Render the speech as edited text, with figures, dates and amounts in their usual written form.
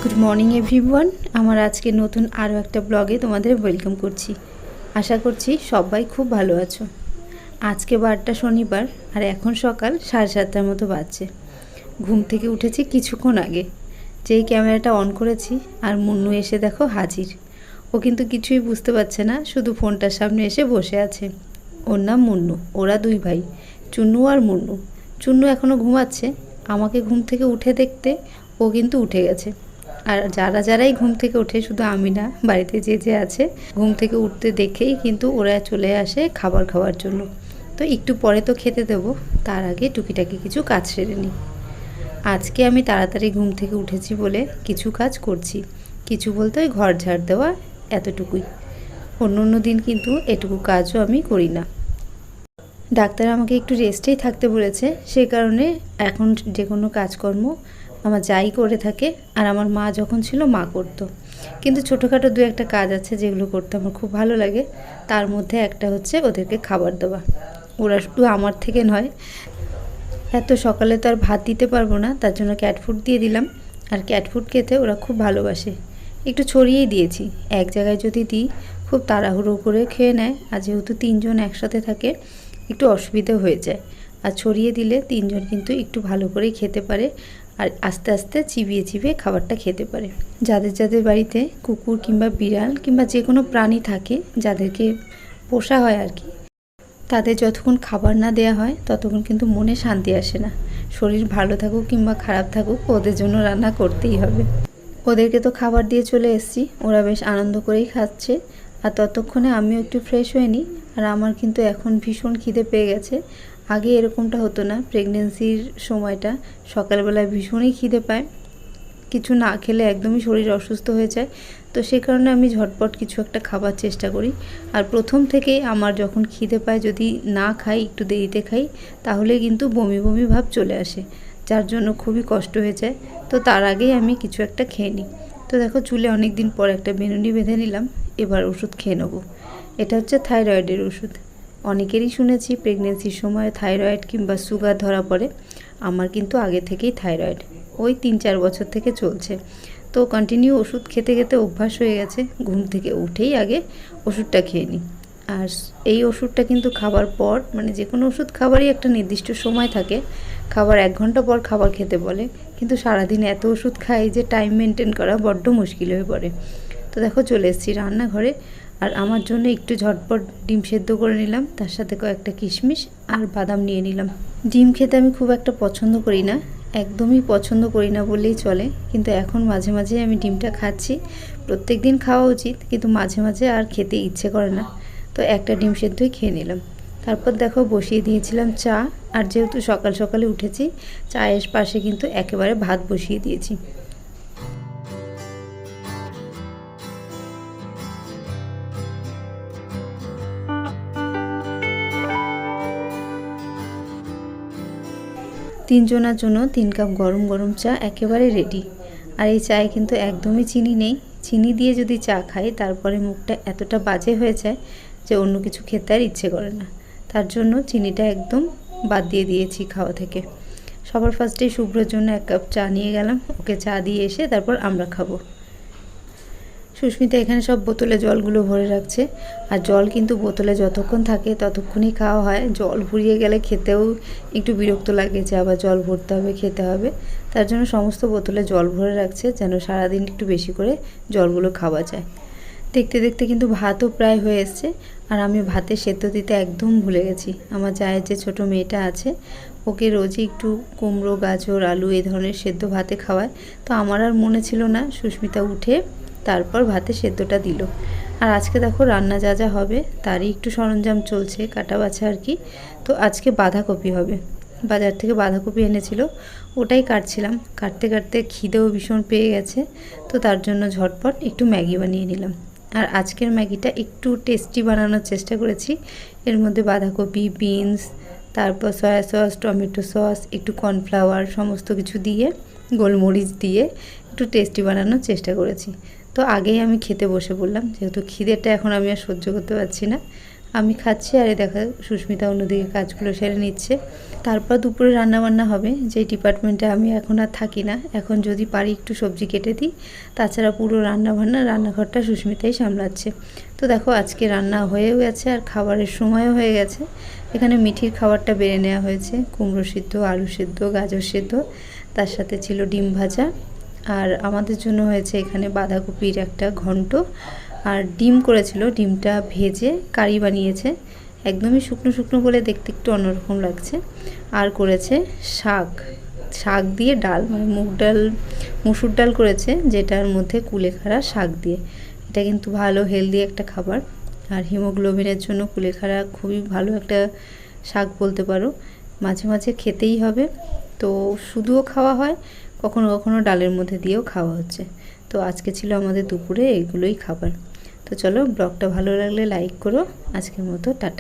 Good morning everyone. আমার আজকে নতুন আরও একটা ব্লগে তোমাদের ওয়েলকাম করছি। আশা করছি সবাই খুব ভালো আছো। আজকে বারটা শনিবার আর এখন সকাল 7:30টার মতো বাজছে। ঘুম থেকে উঠেছি কিছুক্ষণ আগে, যেই ক্যামেরাটা অন করেছি আর মুন্নু এসে দেখো হাজির। ও কিন্তু কিছুই বুঝতে পারছে না, শুধু ফোনটার সামনে এসে বসে আছে। ওর নাম মুন্নু, ওরা দুই ভাই, চুন্নু আর মুন্নু। চুন্নু এখনও ঘুমাচ্ছে, আমাকে ঘুম থেকে উঠে দেখতে ও কিন্তু উঠে গেছে। আর যারাই ঘুম থেকে ওঠে, শুধু আমি না, বাড়িতে যে আছে ঘুম থেকে উঠতে দেখেই কিন্তু ওরা চলে আসে খাবার খাওয়ার জন্য। তো একটু পরে তো খেতে দেবো, তার আগে টুকিটাকি কিছু কাজ সেরে নিই। আজকে আমি তাড়াতাড়ি ঘুম থেকে উঠেছি বলে কিছু কাজ করছি। কিছু বলতে ওই ঘর ঝাড় দেওয়া, এতটুকুই। অন্য দিন কিন্তু এটুকু কাজও আমি করি না। ডাক্তার আমাকে একটু রেস্টেই থাকতে বলেছে, সেই কারণে এখন যে কোনো কাজকর্ম আমার যাই করে থাকে। আর আমার মা যখন ছিল মা করতো, কিন্তু ছোটোখাটো দু একটা কাজ আছে যেগুলো করতে আমার খুব ভালো লাগে। তার মধ্যে একটা হচ্ছে ওদেরকে খাবার দেওয়া। ওরা শুধু আমার থেকে নয়, এত সকালে তো আর ভাত দিতে পারবো না, তার জন্য ক্যাট ফুড দিয়ে দিলাম। আর ক্যাট ফুড খেতে ওরা খুব ভালোবাসে। একটু ছড়িয়েই দিয়েছি, এক জায়গায় যদি দিই খুব তাড়াহুড়ো করে খেয়ে নেয়। আর যেহেতু তিনজন একসাথে থাকে একটু অসুবিধা হয়ে যায়। আর ছড়িয়ে দিলে তিনজন কিন্তু একটু ভালো করেই খেতে পারে, আর আস্তে আস্তে চিবিয়ে খাবারটা খেতে পারে। যাদের বাড়িতে কুকুর কিংবা বিড়াল কিংবা যে কোনো প্রাণী থাকে, যাদেরকে পোষা হয় আর কি, তাদের যতক্ষণ খাবার না দেয়া হয় ততক্ষণ কিন্তু মনে শান্তি আসে না। শরীর ভালো থাকুক কিংবা খারাপ থাকুক, ওদের জন্য রান্না করতেই হবে। ওদেরকে তো খাবার দিয়ে চলে এসেছি, ওরা বেশ আনন্দ করেই খাচ্ছে। আর ততক্ষণে আমিও একটু ফ্রেশ হয়ে নিই। আর আমার কিন্তু এখন ভীষণ খিদে পেয়ে গেছে। আগে এরকমটা হতো না, প্রেগনেন্সির সময়টা সকালবেলায় ভীষণই খিদে পায়, কিছু না খেলে একদমই শরীর অসুস্থ হয়ে যায়। তো সে কারণে আমি ঝটপট কিছু একটা খাবার চেষ্টা করি। আর প্রথম থেকেই আমার যখন খিদে পায়, যদি না খাই, একটু দেরিতে খাই, তাহলে কিন্তু বমি ভাব চলে আসে, যার জন্য খুবই কষ্ট হয়ে যায়। তো তার আগেই আমি কিছু একটা খেয়ে নিই। তো দেখো, চুলে অনেক দিন পর একটা বেনুনি বেঁধে নিলাম, এবার ওষুধ খেয়ে নেবো। এটা হচ্ছে থাইরয়েডের ওষুধ। অনেকেরই শুনেছি প্রেগনেন্সির সময় থাইরয়েড কিংবা সুগার ধরা পড়ে। আমার কিন্তু আগে থেকেই থাইরয়েড, ওই 3-4 বছর থেকে চলছে। তো কন্টিনিউ ওষুধ খেতে খেতে অভ্যাস হয়ে গেছে, ঘুম থেকে উঠেই আগে ওষুধটা খেয়ে নিই। আর এই ওষুধটা কিন্তু খাবার পর, মানে যে কোনো ওষুধ খাবারই একটা নির্দিষ্ট সময় থাকে, খাবার 1 ঘন্টা পর খাবার খেতে বলে। কিন্তু সারাদিন এত ওষুধ খাই যে টাইম মেনটেন করা বড্ড মুশকিল হয়ে পড়ে। তো দেখো, চলে এসেছি রান্নাঘরে। আর আমার জন্য একটু ঝটপট ডিম সেদ্ধ করে নিলাম, তার সাথে কয়েকটা কিশমিশ আর বাদাম নিয়ে নিলাম। ডিম খেতে আমি খুব একটা পছন্দ করি না, একদমই পছন্দ করি না বললেই চলে। কিন্তু এখন মাঝে মাঝে আমি ডিমটা খাচ্ছি। প্রত্যেক দিন খাওয়া উচিত, কিন্তু মাঝে মাঝে আর খেতে ইচ্ছে করে না। তো একটা ডিম সেদ্ধই খেয়ে নিলাম। তারপর দেখো, বসিয়ে দিয়েছিলাম চা। আর যেহেতু সকাল সকালে উঠেছি, চায়ের পাশে কিন্তু একেবারে ভাত বসিয়ে দিয়েছি। তিনজনের জন্য 3 কাপ গরম গরম চা একেবারে রেডি। আর এই চায়ে কিন্তু একদমই চিনি নেই। চিনি দিয়ে যদি চা খাই, তারপরে মুখটা এতটা বাজে হয়ে যায় যে অন্য কিছু খেতে আর ইচ্ছে করে না। তার জন্য চিনিটা একদম বাদ দিয়ে দিয়েছি খাওয়া থেকে। সবার ফার্স্টেই শুভ্রর জন্য 1 কাপ চা নিয়ে গেলাম, ওকে চা দিয়ে এসে তারপর আমরা খাবো। সুস্মিতা এখানে সব বোতলে জলগুলো ভরে রাখছে। আর জল কিন্তু বোতলে যতক্ষণ থাকে ততক্ষণই খাওয়া হয়। জল ফুরিয়ে গেলে খেতেও একটু বিরক্ত লাগে যে আবার জল ভরতে হবে, খেতে হবে। তার জন্য সমস্ত বোতলে জল ভরে রাখছে, যেন সারাদিন একটু বেশি করে জলগুলো খাওয়া যায়। দেখতে দেখতে কিন্তু ভাতও প্রায় হয়ে এসছে। আর আমি ভাতে সেদ্ধ দিতে একদম ভুলে গেছি। আমার জায়ের যে ছোটো মেয়েটা আছে, ওকে রোজই একটু কুমড়ো, গাজর, আলু এই ধরনের সেদ্ধ ভাতে খাওয়ায়। তো আমার আর মনে ছিল না, সুস্মিতা উঠে তারপর ভাতে সেদ্ধটা দিল। আর আজকে দেখো রান্না যা হবে তারই একটু সরঞ্জাম চলছে, কাটা বাছা আর কি। তো আজকে বাঁধাকপি হবে, বাজার থেকে বাঁধাকপি এনেছিল, ওটাই কাটছিলাম। কাটতে কাটতে খিদেও ভীষণ পেয়ে গেছে। তো তার জন্য ঝটপট একটু ম্যাগি বানিয়ে নিলাম। আর আজকের ম্যাগিটা একটু টেস্টি বানানোর চেষ্টা করেছি। এর মধ্যে বাঁধাকপি, বিনস, তারপর সয়া সস, টমেটো সস, একটু কর্নফ্লাওয়ার, সমস্ত কিছু দিয়ে, গোলমরিচ দিয়ে একটু টেস্টি বানানোর চেষ্টা করেছি। তো আগেই আমি খেতে বসে পড়লাম, যেহেতু খিদেটা এখন আমি আর সহ্য করতে পারছি না। আমি খাচ্ছি আর দেখা সুস্মিতা অন্যদিকে কাজগুলো সেরে নিচ্ছে। তারপর দুপুরে রান্নাবান্না হবে, যেই ডিপার্টমেন্টে আমি এখন আর থাকি না। এখন যদি পারি একটু সবজি কেটে দিই, তাছাড়া পুরো রান্নাঘরটা সুস্মিতাই সামলাচ্ছে। তো দেখো আজকে রান্না হয়েও গেছে আর খাবারের সময়ও হয়ে গেছে। এখানে মিঠির খাবারটা বেড়ে নেওয়া হয়েছে, কুমড়ো সিদ্ধ, আলু সিদ্ধ, গাজর সিদ্ধ, তার সাথে ছিল ডিম ভাজা। আর আমাদের জন্য হয়েছে এখানে বাঁধাকপির একটা ঘন্ট, আর ডিম করেছিল, ডিমটা ভেজে কারি বানিয়েছে, একদমই শুকনো শুকনো বলে দেখতে একটু অন্যরকম লাগছে। আর করেছে শাক দিয়ে ডাল, মানে মুসুর ডাল করেছে, যেটার মধ্যে কুলেখাড়া শাক দিয়ে। এটা কিন্তু ভালো হেলদি একটা খাবার, আর হিমোগ্লোবিনের জন্য কুলেখাড়া খুবই ভালো একটা শাক বলতে পারো। মাঝে মাঝে খেতেই হবে। তো শুধুও খাওয়া হয়, কখনো কখনো ডালের মধ্যে দিয়েও খাওয়া হচ্ছে। তো আজকে ছিল আমাদের দুপুরে এগুলোই খাবার। তো চলো, ব্লগটা ভালো লাগলে লাইক করো। আজকের মতো টাটা।